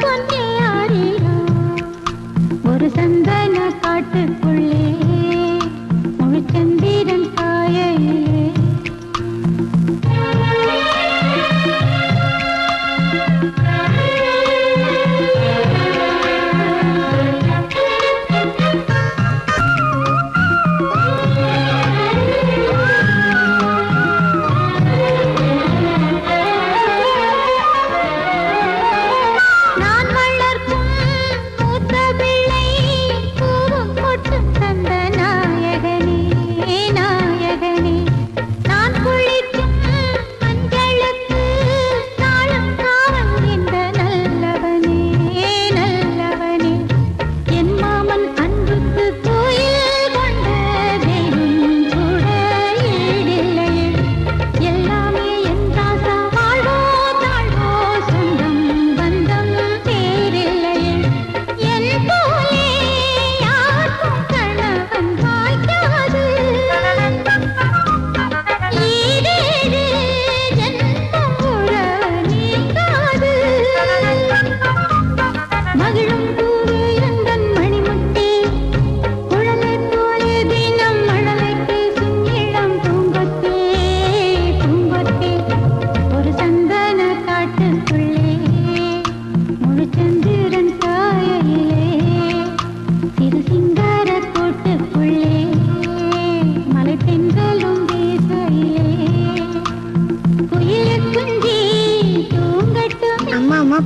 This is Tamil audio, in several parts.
பொன்னே ஆறிரோ ஒரு சந்தன காட்டுக்குள்ளே முழுச்சந்திரன் காயையிலே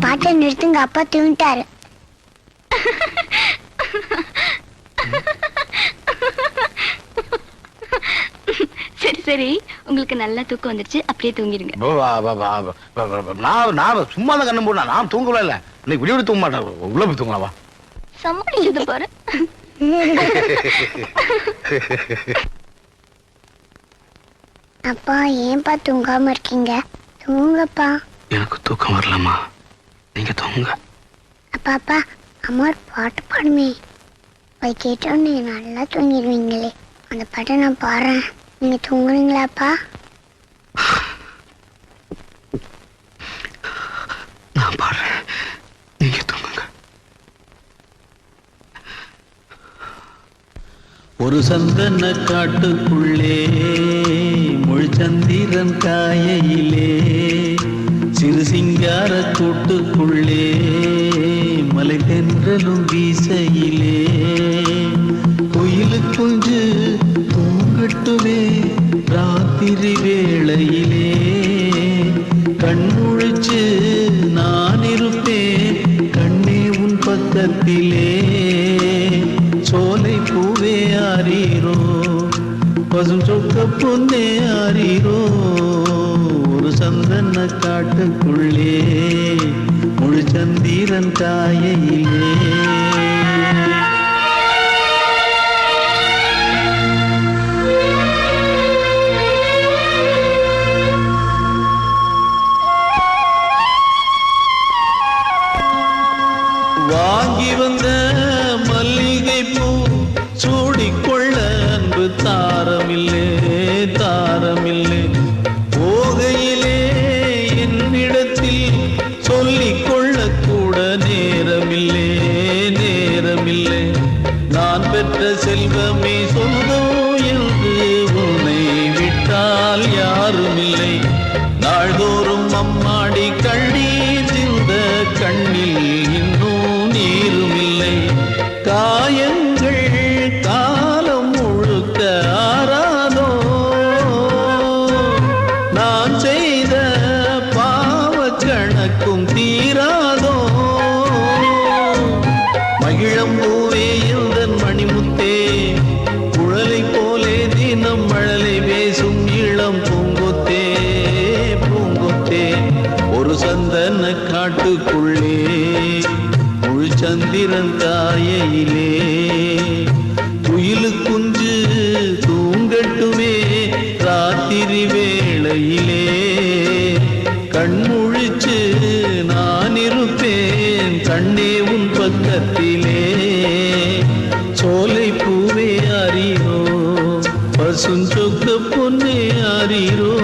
பாட்டை நிறுத்துங்க, அப்பா தூங்கிட்டாரு. சரி சரி, உங்களுக்கு நல்லா தூக்கம் வந்துருச்சு, அப்படியே தூங்கிடுங்க. நான் சும்மா தான் கண்ணு போடுறேன், நான் தூங்கவே இல்லை. இன்னைக்கு விடியோட தூங்க மாட்டேன், உள்ள போய் தூங்கலாவா? சமாளிச்சது பாரு. அப்பா ஏன்பா தூங்காம இருக்கீங்க? தூங்கப்பா. எனக்கு தூக்கம் வரலம்மா, நீங்க தூங்க. அப்பா அப்பா, அம்மா ஒரு பாட்டு பாடுமே, போய் கேட்டோன்னு நல்லா தூங்கிடுவீங்களே. அந்த பாட்டை நான் பாடுறேன், நீங்க தூங்குறீங்களாப்பா? நான் பாடுறேன், நீங்க தூங்குங்க. ஒரு சந்தன காட்டுக்குள்ளே முழுச்சந்திரன் காயையிலே சிறு சிங்கார கூட்டுக்குள்ளே மலை தென்றலும் வீசையிலே குயிலு குஞ்சு தூங்கட்டுமே ராத்திரி வேளையிலே கண்முழிச்சு நான் இருப்பேன் கண்ணே உன் பக்கத்திலே சோலை பூவே ஆரீரோ பசும் சொக்க பொன்னே ஆரீரோ ஒரு சந்தன காட்டுக்குள்ளே முழுச்சந்திரன் காயையிலே வாங்கி வந்த மல்லிகை பூ சூடிக்கொள்ள அன்பு தாரமில்லே தாரமில்லே போகையிலே என்னிடத்தில் சொல்லிக்கொள்ள கூட நேரமில்லே நேரமில்லை நான் பெற்ற செல்வமே சொந்தம் என்று உன்னை விட்டால் யாருமில்லை நாள்தோறும் அம்மாடி கண்ணீர் சிந்த கண்ணில் இன்னும் நீருமில்லை காயங்கள் காலம் முழுக்க ஆறாதோ நான் செய்த பாவ கணக்கும் தீராதோ மகிழம்பூவே எந்தன் மணிமுத்தே குழலை போலே தினம் மழலை பேசும் இளம் பூங்கொத்தே பூங்கொத்தே ஒரு சந்தன காட்டுக்குள்ளே முழுச்சந்திரன் காயையிலே குயிலு குஞ்சு தூங்கட்டுமே ராத்திரி வேளையிலே கண்முழிச்சு நான் இருப்பேன் கண்ணே உன் பக்கத்திலே சோலை பூவே ஆரீரோ பசுஞ்சொக்க பொன்னே ஆரீரோ